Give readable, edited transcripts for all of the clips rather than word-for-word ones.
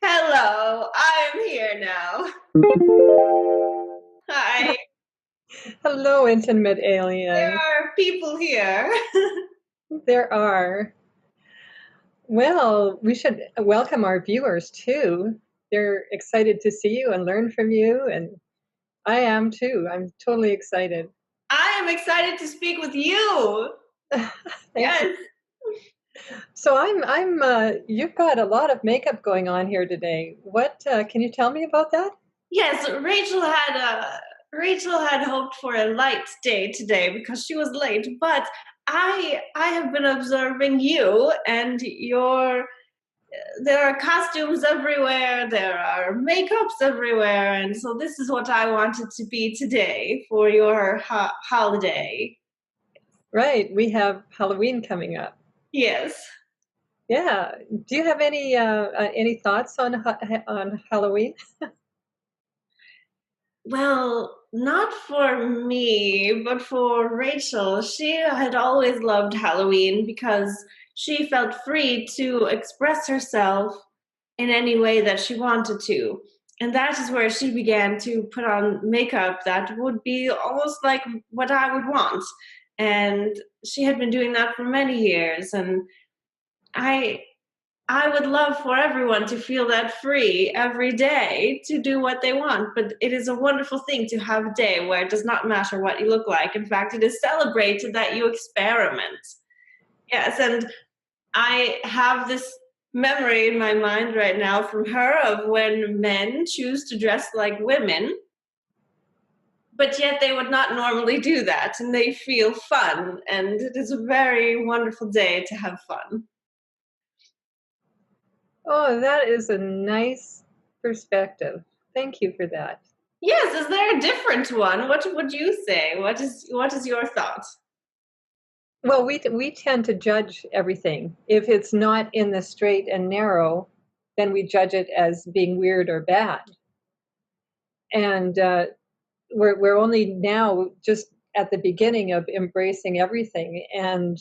Hello, I am here now. Hi, Hello, intimate there alien. are people here. There are. Well, we should welcome our viewers too. They're excited to see you and learn from you, and I am too. I'm totally excited. I am excited to speak with you. Thank you. Yes, So you've got a lot of makeup going on here today. Can you tell me about that? yes. Rachel had hoped for a light day today because she was late, but I have been observing you and your. There are costumes everywhere. There are makeups everywhere, and so this is what I wanted to be today for your holiday. Right, we have Halloween coming up. Yes. Yeah. Do you have any thoughts on on Halloween? Well, not for me, but for Rachel. She had always loved Halloween because she felt free to express herself in any way that she wanted to. And that is where she began to put on makeup that would be almost like what I would want. And she had been doing that for many years. And I I would love for everyone to feel that free every day to do what they want. But it is a wonderful thing to have a day where it does not matter what you look like. In fact, it is celebrated that you experiment. Yes, and I have this memory in my mind right now from her of when men choose to dress like women, but yet they would not normally do that and they feel fun. And it is a very wonderful day to have fun. Oh, that is a nice perspective. Thank you for that. Yes, is there a different one? What would you say? What is your thought? Well, we tend to judge everything. If it's not in the straight and narrow, then we judge it as being weird or bad. And we're only now just at the beginning of embracing everything and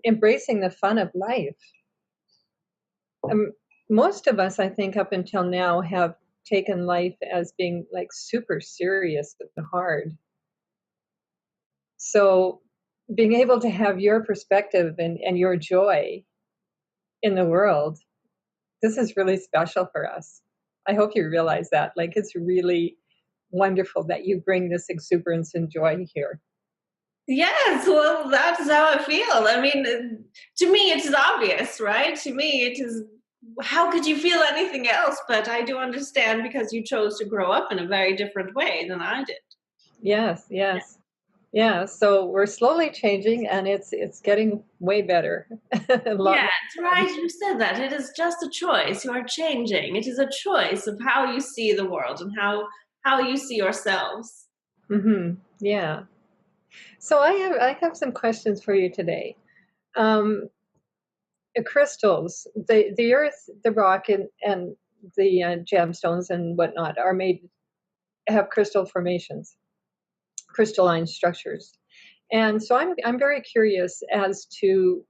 embracing the fun of life. Um, Most of us, I think, up until now, have taken life as being like super serious and hard. So being able to have your perspective and your joy in the world, this is really special for us. I hope you realize that. Like, it's really wonderful that you bring this exuberance and joy here. Yes, well, that's how I feel. I mean, to me, it is obvious, right? To me, it is. How could you feel anything else? But I do understand because you chose to grow up in a very different way than I did. Yes, yes. Yeah, so we're slowly changing and it's getting way better. A lot Yeah, more it's fun. right. You said that. It is just a choice. You are changing. It is a choice of how you see the world and how you see yourselves. Yeah. So I have some questions for you today. Um, Crystals, the earth, the rock, and the gemstones and whatnot are made have crystal formations, crystalline structures. And so I'm very curious as to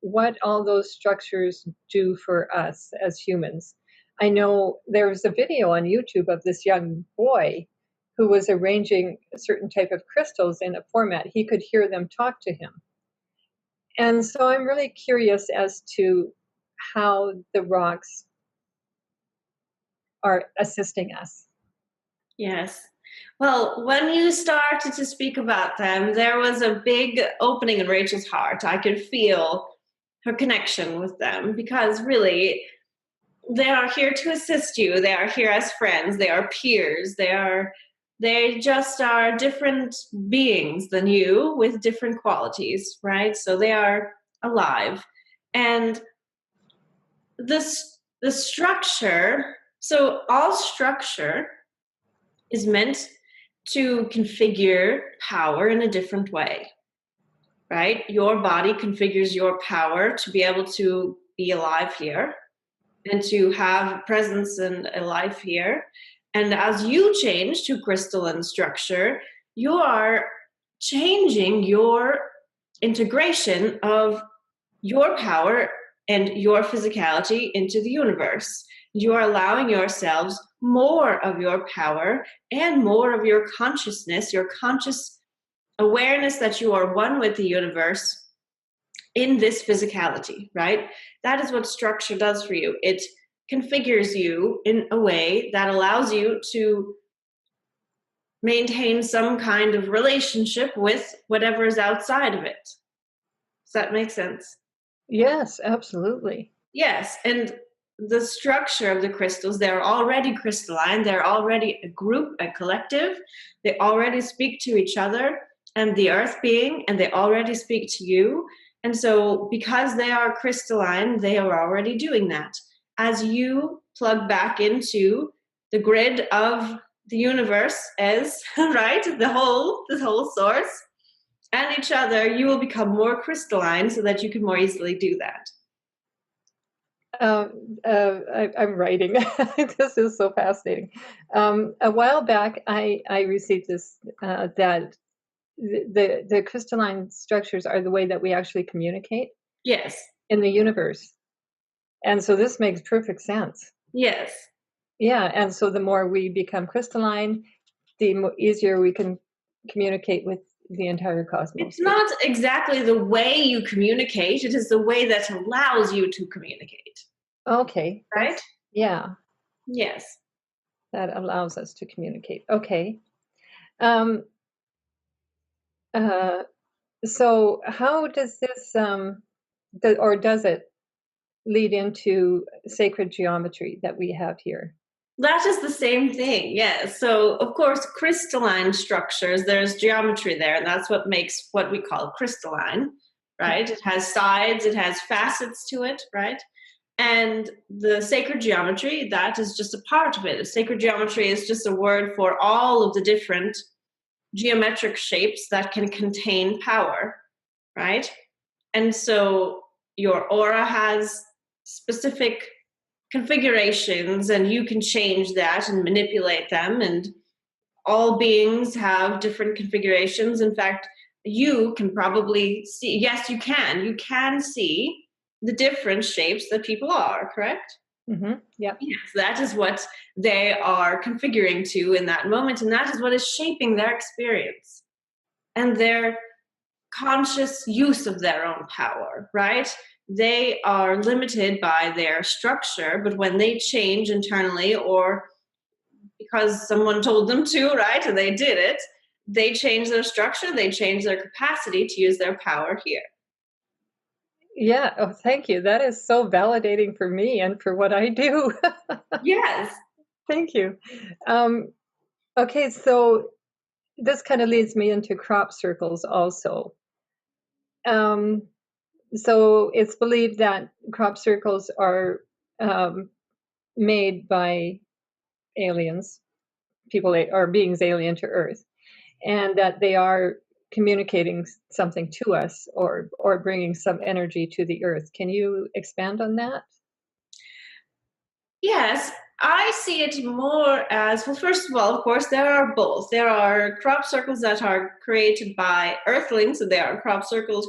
what all those structures do for us as humans. I know there was a video on YouTube of this young boy who was arranging a certain type of crystals in a format he could hear them talk to him. And so I'm really curious as to how the rocks are assisting us. Yes. Well, when you started to speak about them, there was a big opening in Rachel's heart. I could feel her connection with them because really they are here to assist you. They are here as friends, they are peers, they just are different beings than you with different qualities, right? So they are alive. And the structure, so all structure is meant to configure power in a different way, right? Your body configures your power to be able to be alive here and to have presence and a life here. And as you change to crystalline structure, you are changing your integration of your power and your physicality into the universe. you are allowing yourselves more of your power and more of your consciousness, your conscious awareness that you are one with the universe in this physicality, right? That is what structure does for you. It configures you in a way that allows you to maintain some kind of relationship with whatever is outside of it. Does that make sense? Yes, absolutely. Yes, and the structure of the crystals, they're already crystalline, they're already a group, a collective, they already speak to each other and the earth being, and they already speak to you. And so, because they are crystalline, they are already doing that. As you plug back into the grid of the universe as right, this whole source, and each other, you will become more crystalline so that you can more easily do that. I'm writing. This is so fascinating. A while back, I received this that the crystalline structures are the way that we actually communicate Yes. in the universe, and so this makes perfect sense. Yes. Yeah, and so the more we become crystalline, the easier we can communicate with the entire cosmos. It's not exactly the way you communicate, it is the way that allows you to communicate, Okay, right? yeah, Yes. that allows us to communicate. Okay. Um, uh, so how does this, or does it lead into sacred geometry that we have here? That is the same thing, yes. So, of course, crystalline structures, there's geometry there, and that's what makes what we call crystalline, right? It has sides, it has facets to it, right? And the sacred geometry, that is just a part of it. Sacred geometry is just a word for all of the different geometric shapes that can contain power, right? And so your aura has specific configurations, and you can change that and manipulate them. And all beings have different configurations. In fact, you can probably see, yes, you can see the different shapes that people are, correct? Mm-hmm. Yeah. Yes, that is what they are configuring to in that moment, and that is what is shaping their experience and their conscious use of their own power, right? They are limited by their structure, but when they change internally or because someone told them to, right, and they did it, they change their structure, they change their capacity to use their power here. Yeah. Oh, thank you. That is so validating for me and for what I do. Yes. Thank you. Um, okay, so this kind of leads me into crop circles also. Um, so it's believed that crop circles are um, made by aliens, people or beings alien to Earth, and that they are communicating something to us or bringing some energy to the Earth. Can you expand on that? Yes, I see it more as well. First of all, of course, there are both. There are crop circles that are created by earthlings, and there are crop circles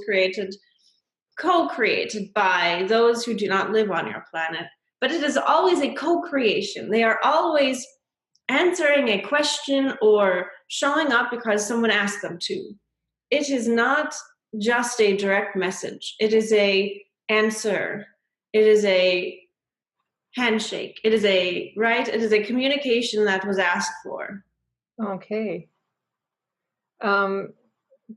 co created by those who do not live on your planet. But it is always a co creation. They are always answering a question or showing up because someone asked them to. It is not just a direct message, it is a answer. It is a handshake. It is a right. It is a communication that was asked for. Okay. Um,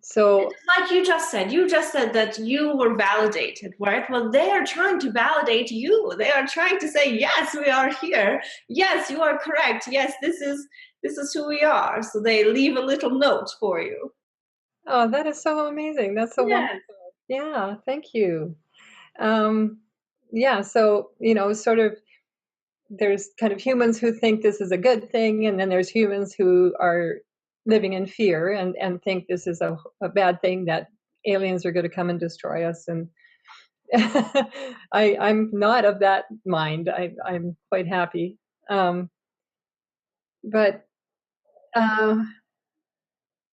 so Just like you just said that you were validated, right? Well, they are trying to validate you. They are trying to say, yes, we are here. Yes, you are correct. Yes, this is who we are. So they leave a little note for you. oh, that is so amazing. That's so Yes. wonderful. Yeah, thank you. Um, yeah, so, sort of there's kind of humans who think this is a good thing, and then there's humans who are living in fear and think this is a bad thing, that aliens are going to come and destroy us. And I'm not of that mind. I'm quite happy. Um, but uh,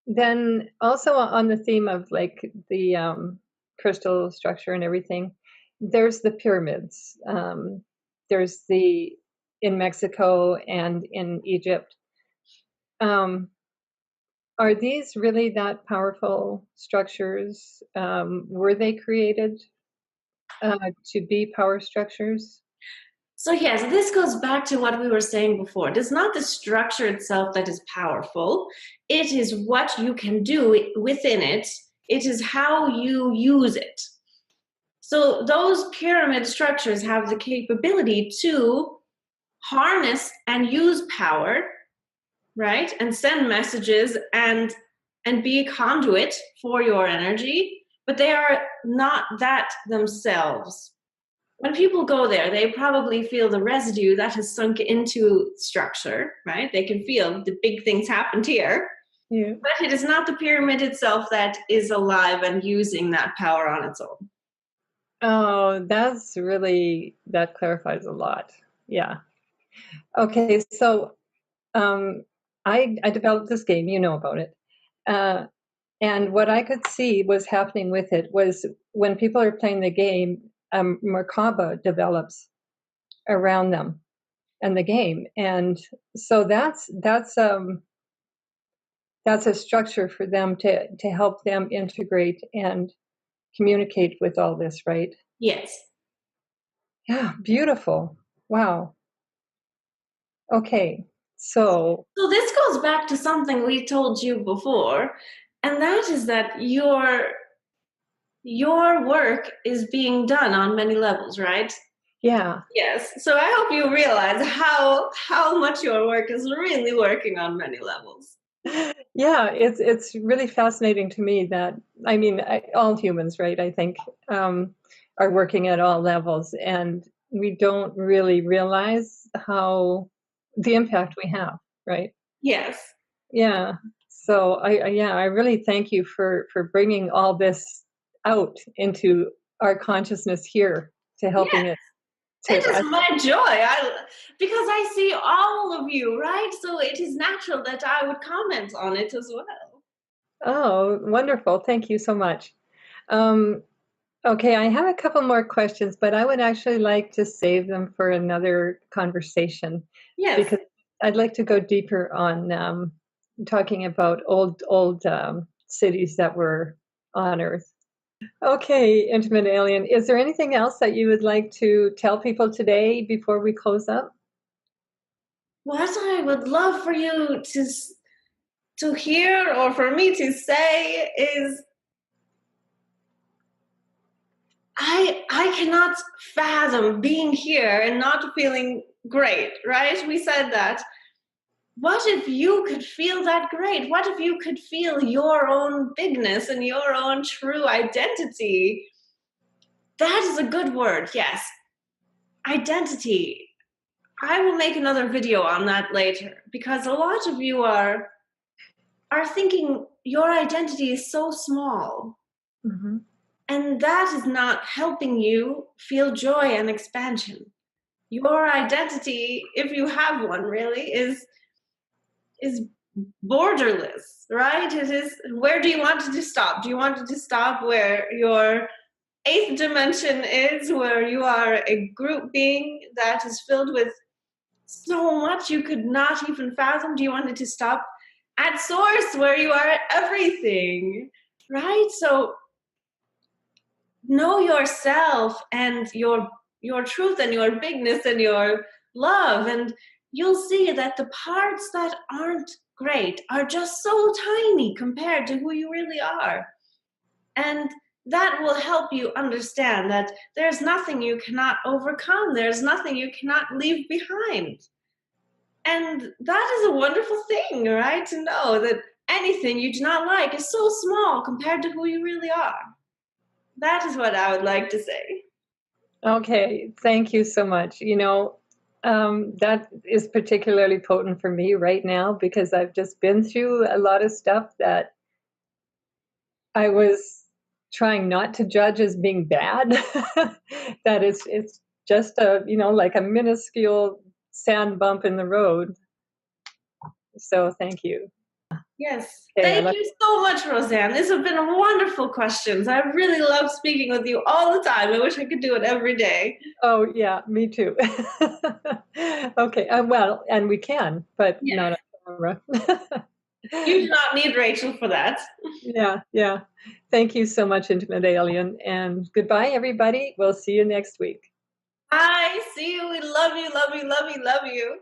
then also on the theme of like the crystal structure and everything, there's the pyramids. There's the in Mexico and in Egypt. Are these really that powerful structures? Were they created to be power structures? So yes, this goes back to what we were saying before. It is not the structure itself that is powerful. It is what you can do within it. It is how you use it. So those pyramid structures have the capability to harness and use power, right? And send messages and be a conduit for your energy, but they are not that themselves. When people go there, they probably feel the residue that has sunk into structure, right? They can feel the big things happened here. Yeah. But it is not the pyramid itself that is alive and using that power on its own. Oh, that clarifies a lot. Yeah. Okay, so I developed this game, you know about it. And what I could see was happening with it was when people are playing the game, Merkaba develops around them and the game. And so that's a structure for them to help them integrate and communicate with all this, right? Yes. Yeah, beautiful. Wow. Okay, so So this goes back to something we told you before, and that is that your work is being done on many levels, right? yeah, Yes. So I hope you realize how much your work is really working on many levels. yeah, it's really fascinating to me that I mean all humans, right? I think are working at all levels, and we don't really realize how the impact we have, right? Yes. Yeah. So I really thank you for bringing all this out into our consciousness here to Yes. helping it to It is us. my joy. Because I see all of you, right? So it is natural that I would comment on it as well. Oh, wonderful! Thank you so much. Um, Okay, I have a couple more questions, but I would actually like to save them for another conversation Yes. because I'd like to go deeper on talking about old cities that were on Earth. Okay, intimate alien, is there anything else that you would like to tell people today before we close up? What I would love for you to hear or for me to say is I cannot fathom being here and not feeling great, right? We said that. What if you could feel that great? What if you could feel your own bigness and your own true identity? That is a good word, yes. Identity. I will make another video on that later because a lot of you are thinking your identity is so small. Hmm. And that is not helping you feel joy and expansion. Your identity, if you have one really, is borderless, right? It is, where do you want it to stop? Do you want it to stop where your eighth dimension is, where you are a group being that is filled with so much you could not even fathom? Do you want it to stop at source where you are everything, right? So know yourself and your truth and your bigness and your love, and you'll see that the parts that aren't great are just so tiny compared to who you really are. And that will help you understand that there's nothing you cannot overcome, there's nothing you cannot leave behind. And that is a wonderful thing, right? To know that anything you do not like is so small compared to who you really are. That is what I would like to say. Okay, thank you so much. That is particularly potent for me right now because I've just been through a lot of stuff that I was trying not to judge as being bad. That it's just like a minuscule sand bump in the road. So thank you. Yes. Okay, I Thank love. you so much, Roseanne. These have been wonderful questions. I really love speaking with you all the time. I wish I could do it every day. Oh, yeah, me too. Okay, well, and we can, but Yeah. not on camera. You do not need Rachel for that. Yeah, yeah. Thank you so much, Intimate Alien, and goodbye, everybody. We'll see you next week. Bye. See you. We love you, love you, love you, love you.